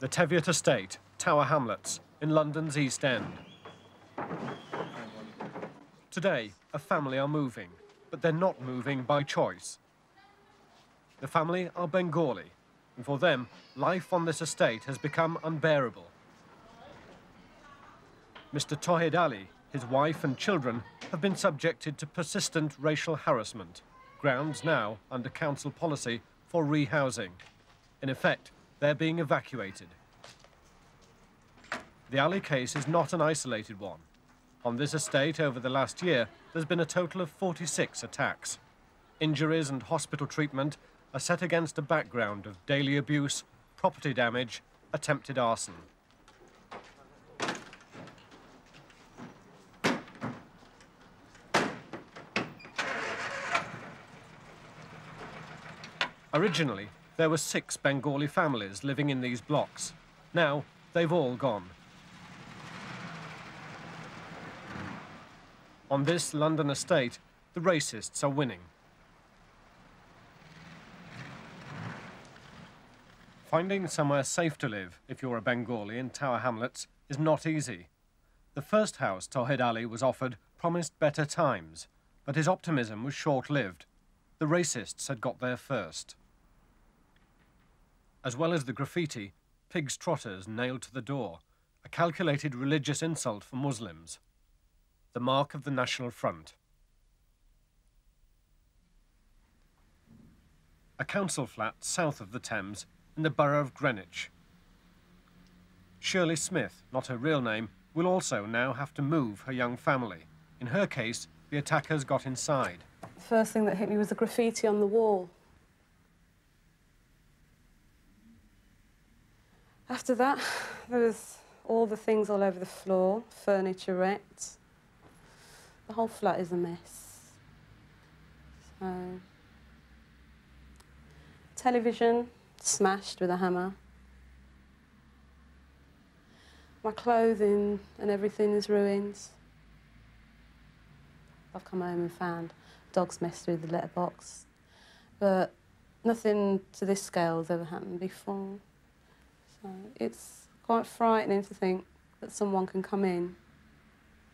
The Teviot Estate, Tower Hamlets, in London's East End. Today, a family are moving, but they're not moving by choice. The family are Bengali, and for them, life on this estate has become unbearable. Mr. Tawhid Ali, his wife and children have been subjected to persistent racial harassment, grounds now under council policy for rehousing. In effect, they're being evacuated. The Ali case is not an isolated one. On this estate over the last year, there's been a total of 46 attacks. Injuries and hospital treatment are set against a background of daily abuse, property damage, attempted arson. Originally, there were 6 Bengali families living in these blocks. Now, they've all gone. On this London estate, the racists are winning. Finding somewhere safe to live, if you're a Bengali in Tower Hamlets, is not easy. The first house Tawhid Ali was offered promised better times, but his optimism was short-lived. The racists had got there first. As well as the graffiti, pigs' trotters nailed to the door, a calculated religious insult for Muslims. The mark of the National Front. A council flat south of the Thames in the borough of Greenwich. Shirley Smith, not her real name, will also now have to move her young family. In her case, the attackers got inside. The first thing that hit me was the graffiti on the wall. After that, there was all the things all over the floor, furniture wrecked. The whole flat is a mess. So, television smashed with a hammer. My clothing and everything is ruined. I've come home and found dogs messed through the letterbox. But nothing to this scale has ever happened before. So it's quite frightening to think that someone can come in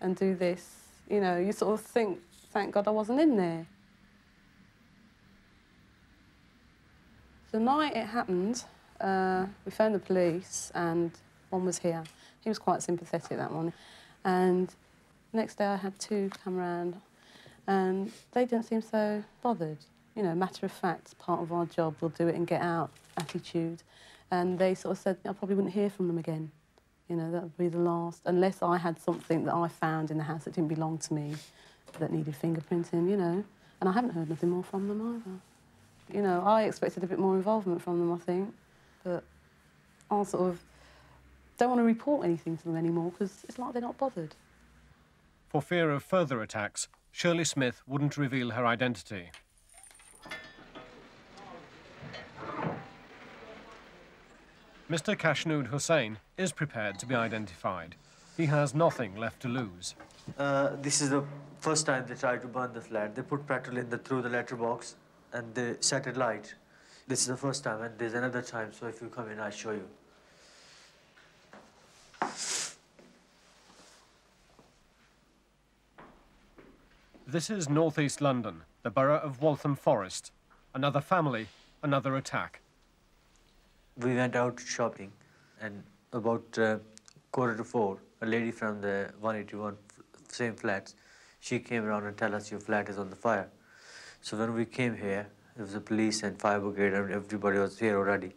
and do this. You know, you sort of think, thank God I wasn't in there. The night it happened, we phoned the police and one was here. He was quite sympathetic that morning. And next day I had 2 come round and they didn't seem so bothered. You know, matter of fact, part of our job, we'll do it and get out attitude. And they sort of said, I probably wouldn't hear from them again. You know, that would be the last, unless I had something that I found in the house that didn't belong to me, that needed fingerprinting, you know. And I haven't heard nothing more from them either. You know, I expected a bit more involvement from them, I think, but I sort of don't want to report anything to them anymore because it's like they're not bothered. For fear of further attacks, Shirley Smith wouldn't reveal her identity. Mr. Kashnood Hussain is prepared to be identified. He has nothing left to lose. This is the first time they tried to burn the flat. They put petrol in through the letterbox and they set a light. This is the first time and there's another time, so if you come in, I'll show you. This is northeast London, the borough of Waltham Forest. Another family, another attack. We went out shopping and about 3:45, a lady from the 181 same flats, she came around and told us your flat is on the fire. So when we came here, there was the police and fire brigade and everybody was here already.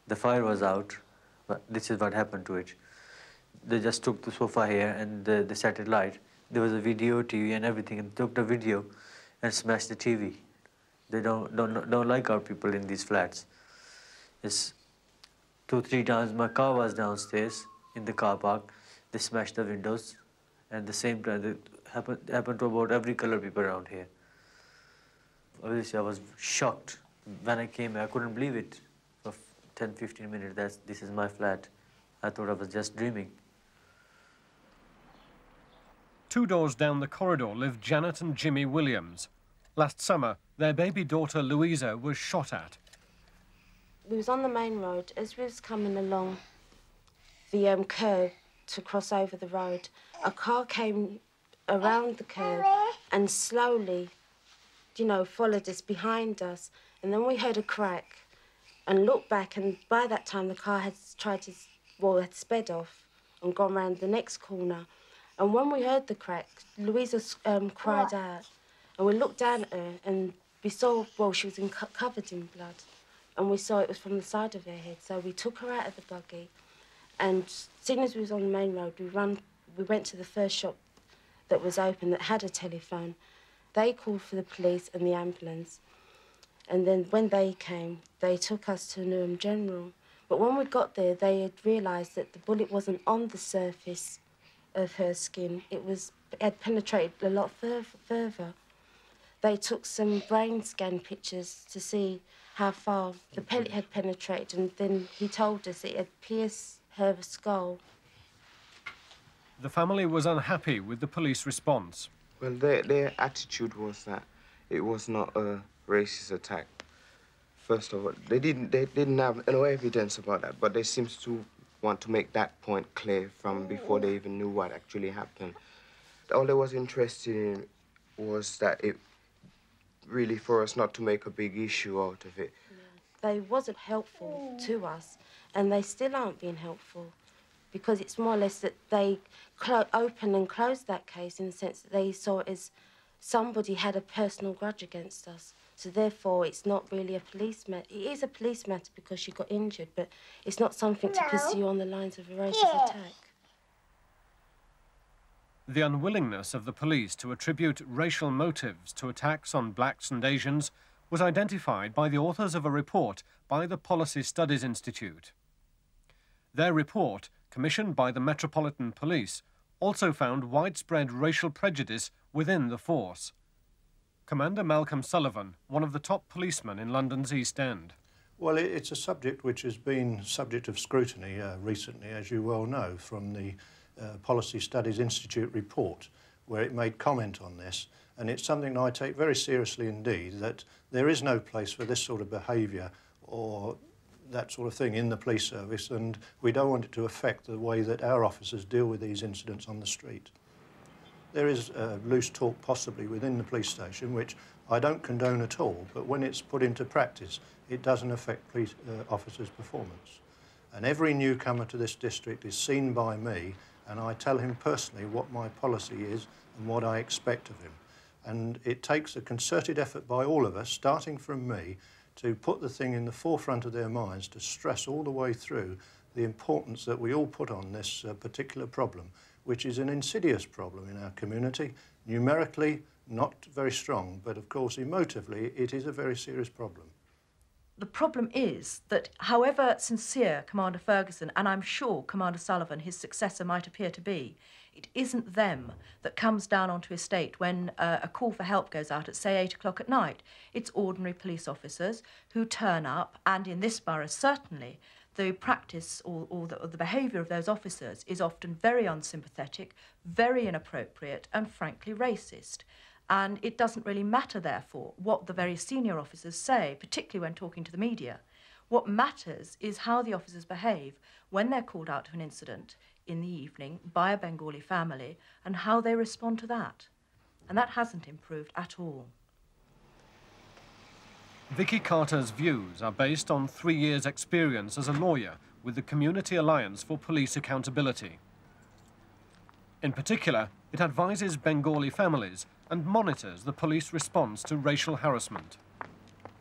The fire was out, but this is what happened to it. They just took the sofa here and the satellite. There was a video, TV and everything, and took the video and smashed the TV. They don't like our people in these flats. It's 2-3 times my car was downstairs in the car park. They smashed the windows, and the same time it happened to about every color people around here. Obviously, I was shocked. When I came here, I couldn't believe it. For 10-15 minutes, this is my flat. I thought I was just dreaming. 2 doors down the corridor live Janet and Jimmy Williams. Last summer, their baby daughter Louisa was shot at. We was on the main road. As we was coming along the curve to cross over the road, a car came around the curve and slowly, you know, followed us behind us. And then we heard a crack and looked back, and by that time the car had had sped off and gone round the next corner. And when we heard the crack, Louisa cried out, and we looked down at her and we saw, well, she was covered in blood, and we saw it was from the side of her head. So we took her out of the buggy, and as soon as we was on the main road, we went to the first shop that was open that had a telephone. They called for the police and the ambulance, and then when they came, they took us to Newham General. But when we got there, they had realised that the bullet wasn't on the surface of her skin. It had penetrated a lot further. They took some brain scan pictures to see how far the pellet had penetrated, and then he told us it had pierced her skull. The family was unhappy with the police response. Well, their attitude was that it was not a racist attack. First of all, they didn't have no evidence about that, but they seemed to want to make that point clear from before they even knew what actually happened. All they was interested in was that it really for us not to make a big issue out of it. Yeah. They wasn't helpful to us, and they still aren't being helpful, because it's more or less that they opened and closed that case in the sense that they saw it as somebody had a personal grudge against us. So therefore, it's not really a police matter. It is a police matter because she got injured, but it's not something to pursue on the lines of a racist attack. The unwillingness of the police to attribute racial motives to attacks on blacks and Asians was identified by the authors of a report by the Policy Studies Institute. Their report, commissioned by the Metropolitan Police, also found widespread racial prejudice within the force. Commander Malcolm Sullivan, one of the top policemen in London's East End. Well, it's a subject which has been subject of scrutiny recently, as you well know, from the Policy Studies Institute report, where it made comment on this. And it's something I take very seriously indeed, that there is no place for this sort of behaviour or that sort of thing in the police service, and we don't want it to affect the way that our officers deal with these incidents on the street. There is loose talk possibly within the police station, which I don't condone at all, but when it's put into practice, it doesn't affect police officers' performance. And every newcomer to this district is seen by me, and I tell him personally what my policy is and what I expect of him. And it takes a concerted effort by all of us, starting from me, to put the thing in the forefront of their minds, to stress all the way through the importance that we all put on this particular problem, which is an insidious problem in our community. Numerically, not very strong, but of course, emotively, it is a very serious problem. The problem is that however sincere Commander Ferguson, and I'm sure Commander Sullivan, his successor, might appear to be, it isn't them that comes down onto estate when a call for help goes out at, say, 8 o'clock at night. It's ordinary police officers who turn up, and in this borough, certainly, the practice or the behaviour of those officers is often very unsympathetic, very inappropriate, and frankly racist. And it doesn't really matter, therefore, what the very senior officers say, particularly when talking to the media. What matters is how the officers behave when they're called out to an incident in the evening by a Bengali family and how they respond to that. And that hasn't improved at all. Vicky Carter's views are based on 3 years' experience as a lawyer with the Community Alliance for Police Accountability. In particular, it advises Bengali families and monitors the police response to racial harassment.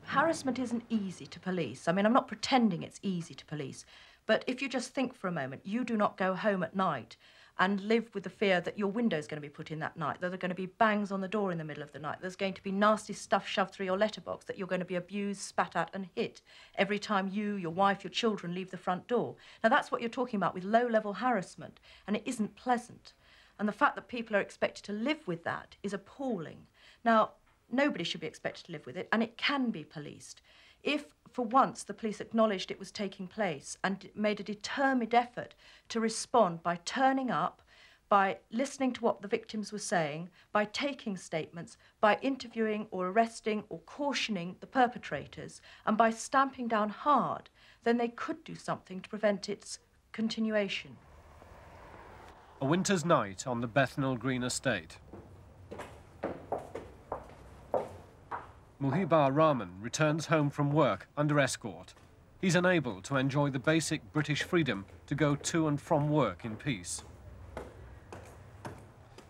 Harassment isn't easy to police. I mean, I'm not pretending it's easy to police, but if you just think for a moment, you do not go home at night and live with the fear that your window's going to be put in that night, that there are going to be bangs on the door in the middle of the night, there's going to be nasty stuff shoved through your letterbox, that you're going to be abused, spat at and hit every time you, your wife, your children leave the front door. Now, that's what you're talking about with low-level harassment, and it isn't pleasant. And the fact that people are expected to live with that is appalling. Now, nobody should be expected to live with it, and it can be policed. If, for once, the police acknowledged it was taking place and made a determined effort to respond by turning up, by listening to what the victims were saying, by taking statements, by interviewing or arresting or cautioning the perpetrators, and by stamping down hard then they could do something to prevent its continuation. A winter's night on the Bethnal Green estate. Muhibur Rahman returns home from work under escort. He's unable to enjoy the basic British freedom to go to and from work in peace.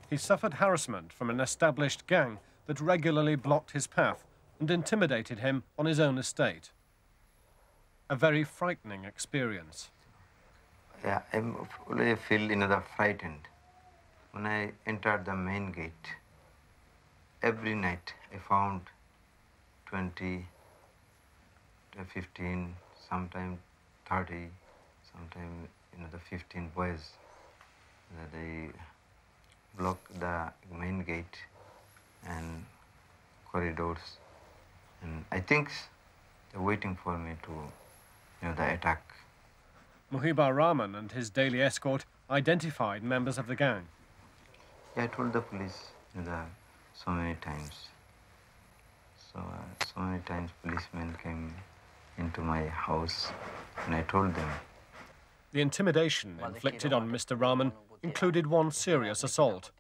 He suffered harassment from an established gang that regularly blocked his path and intimidated him on his own estate. A very frightening experience. Yeah, I always feel frightened. When I entered the main gate, every night I found 20, 15, sometimes 30, sometimes the 15 boys. They block the main gate and corridors, and I think they're waiting for me to, the attack. Muhibur Rahman and his daily escort identified members of the gang. Yeah, I told the police so many times. So many times policemen came into my house and I told them. The intimidation inflicted on Mr. Rahman included one serious assault.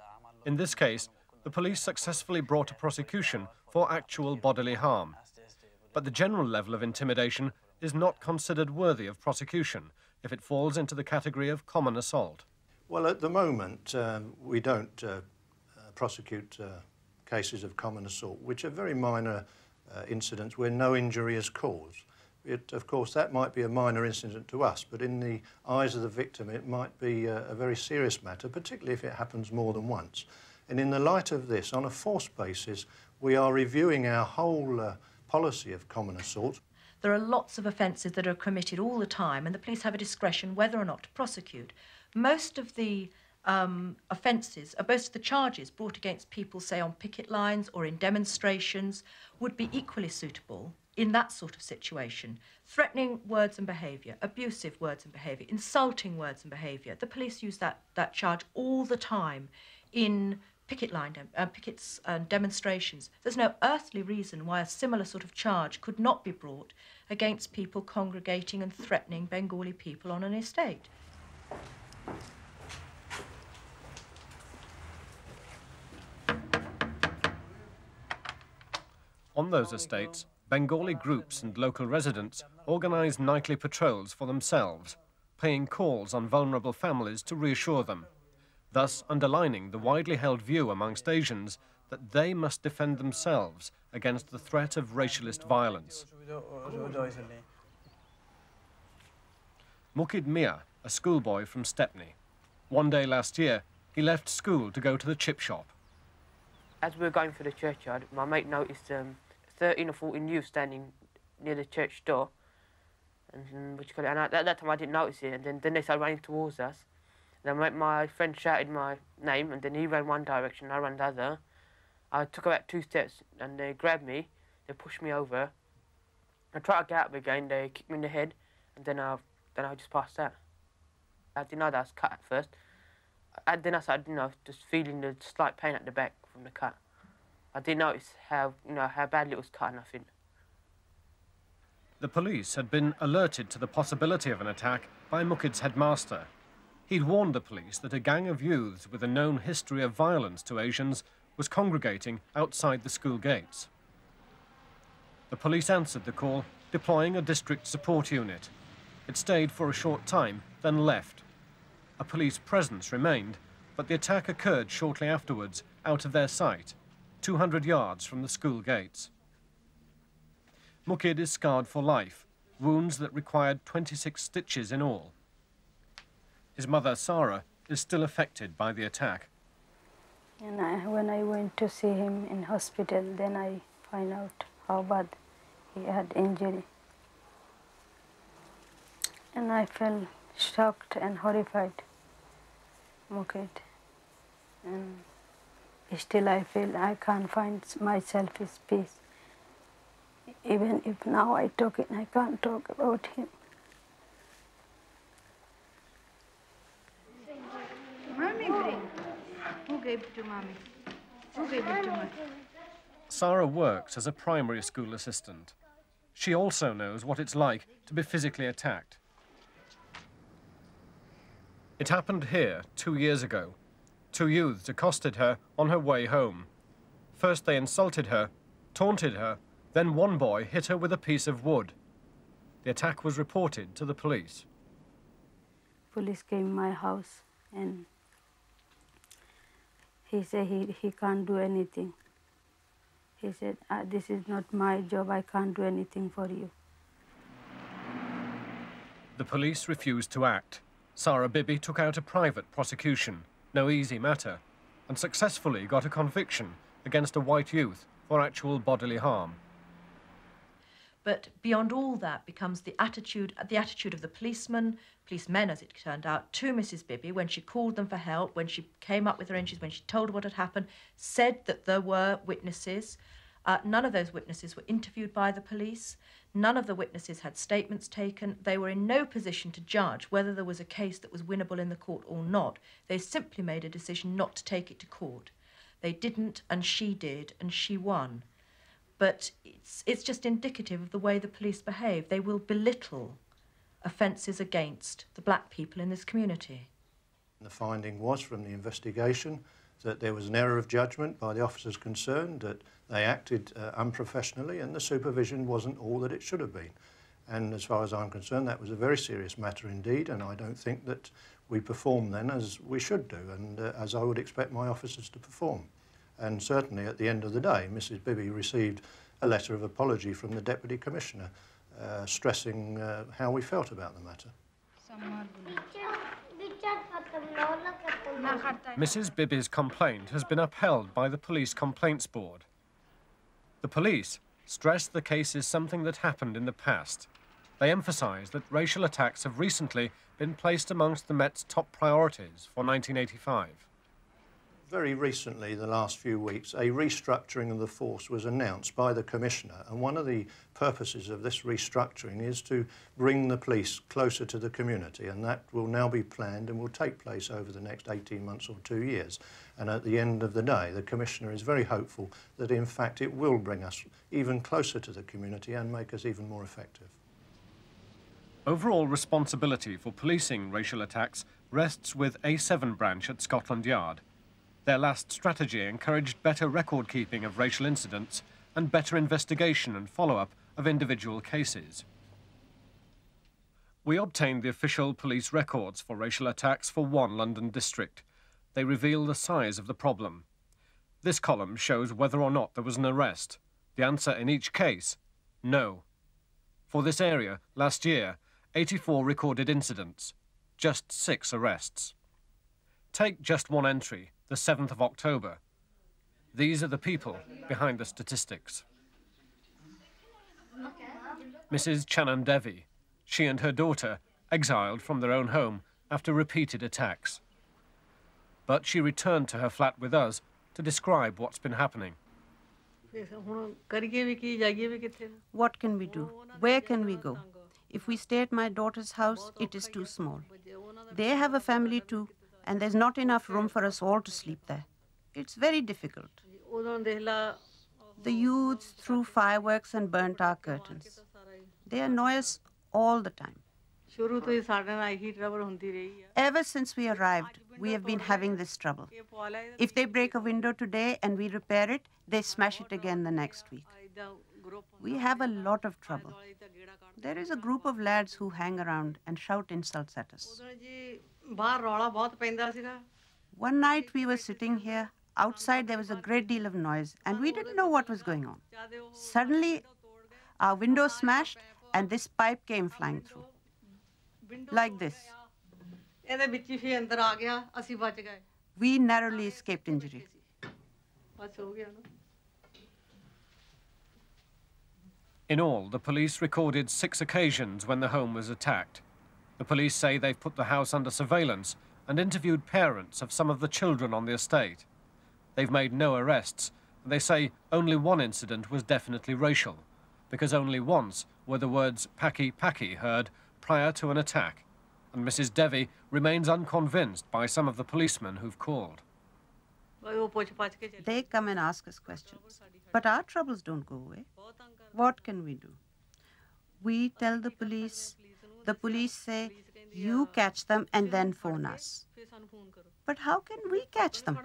In this case, the police successfully brought a prosecution for actual bodily harm. But the general level of intimidation is not considered worthy of prosecution if it falls into the category of common assault. Well, at the moment, we don't prosecute cases of common assault, which are very minor incidents where no injury is caused. Of course, that might be a minor incident to us, but in the eyes of the victim, it might be a very serious matter, particularly if it happens more than once. And in the light of this, on a force basis, we are reviewing our whole policy of common assault. There are lots of offences that are committed all the time, and the police have a discretion whether or not to prosecute. Most of the offences, most of the charges brought against people, say, on picket lines or in demonstrations, would be equally suitable in that sort of situation. Threatening words and behaviour, abusive words and behaviour, insulting words and behaviour. The police use that charge all the time in pickets and demonstrations. There's no earthly reason why a similar sort of charge could not be brought against people congregating and threatening Bengali people on an estate. On those estates, Bengali groups and local residents organise nightly patrols for themselves, paying calls on vulnerable families to reassure them, thus underlining the widely held view amongst Asians that they must defend themselves against the threat of racialist violence. Mukid Mia, a schoolboy from Stepney. One day last year, he left school to go to the chip shop. As we were going through the churchyard, my mate noticed 13 or 14 youths standing near the church door. And at that time I didn't notice it, and then they started running towards us. Then my friend shouted my name, and then he ran one direction, I ran the other. I took about 2 steps, and they grabbed me, they pushed me over. I tried to get up again, they kicked me in the head, and then I just passed out. I didn't know that I was cut at first. Then I started, just feeling the slight pain at the back from the cut. I didn't notice how badly it was cut, nothing. The police had been alerted to the possibility of an attack by Mukid's headmaster. He'd warned the police that a gang of youths with a known history of violence to Asians was congregating outside the school gates. The police answered the call, deploying a district support unit. It stayed for a short time, then left. A police presence remained, but the attack occurred shortly afterwards, out of their sight, 200 yards from the school gates. Mukid is scarred for life, wounds that required 26 stitches in all. His mother, Sarah, is still affected by the attack. And when I went to see him in hospital, then I find out how bad he had injury. And I felt shocked and horrified, Mukid. And still I feel I can't find myself his peace. Even if now I talk it, I can't talk about him. Mommy bring. Who gave it to Mommy? Who gave it to me? Sarah works as a primary school assistant. she also knows what it's like to be physically attacked. It happened here 2 years ago. 2 youths accosted her on her way home. First they insulted her, taunted her, then one boy hit her with a piece of wood. The attack was reported to the police. Police came to my house and he said he can't do anything. He said, this is not my job, I can't do anything for you. The police refused to act. Sarah Bibby took out a private prosecution, no easy matter, and successfully got a conviction against a white youth for actual bodily harm. But beyond all that becomes the attitude of the policemen as it turned out, to Mrs. Bibby when she called them for help, when she came up with her injuries, when she told what had happened, said that there were witnesses. None of those witnesses were interviewed by the police. None of the witnesses had statements taken. They were in no position to judge whether there was a case that was winnable in the court or not. They simply made a decision not to take it to court. They didn't, and she did, and she won. But it's just indicative of the way the police behave. They will belittle offences against the black people in this community. The finding was from the investigation that there was an error of judgment by the officers concerned, that they acted unprofessionally and the supervision wasn't all that it should have been. And as far as I'm concerned, that was a very serious matter indeed, and I don't think that we performed then as we should do and as I would expect my officers to perform. And certainly at the end of the day, Mrs. Bibby received a letter of apology from the Deputy Commissioner stressing how we felt about the matter. Mrs. Bibby's complaint has been upheld by the Police Complaints Board. The police stress the case is something that happened in the past. They emphasise that racial attacks have recently been placed amongst the Met's top priorities for 1985. Very recently, the last few weeks, a restructuring of the force was announced by the Commissioner, and one of the purposes of this restructuring is to bring the police closer to the community, and that will now be planned and will take place over the next 18 months or 2 years. And at the end of the day, the Commissioner is very hopeful that in fact it will bring us even closer to the community and make us even more effective. Overall responsibility for policing racial attacks rests with A7 branch at Scotland Yard. Their last strategy encouraged better record-keeping of racial incidents and better investigation and follow-up of individual cases. We obtained the official police records for racial attacks for one London district. They reveal the size of the problem. This column shows whether or not there was an arrest. The answer in each case, no. For this area, last year, 84 recorded incidents, just 6 arrests. Take just one entry, the 7th of October. These are the people behind the statistics. Mrs. Channan Devi, she and her daughter exiled from their own home after repeated attacks. But she returned to her flat with us to describe what's been happening. What can we do? Where can we go? If we stay at my daughter's house, it is too small. They have a family too, and there's not enough room for us all to sleep there. It's very difficult. The youths threw fireworks and burnt our curtains. They annoy us all the time. Ever since we arrived, we have been having this trouble. If they break a window today and we repair it, they smash it again the next week. We have a lot of trouble. There is a group of lads who hang around and shout insults at us. One night we were sitting here. Outside there was a great deal of noise and we didn't know what was going on. Suddenly our window smashed and this pipe came flying through. Like this. We narrowly escaped injury. In all, the police recorded 6 occasions when the home was attacked. The police say they've put the house under surveillance and interviewed parents of some of the children on the estate. They've made no arrests, and they say only one incident was definitely racial, because only once were the words "Paki Paki" heard prior to an attack, and Mrs. Devi remains unconvinced by some of the policemen who've called. They come and ask us questions, but our troubles don't go away. What can we do? We tell the police say, you catch them and then phone us. But how can we catch them?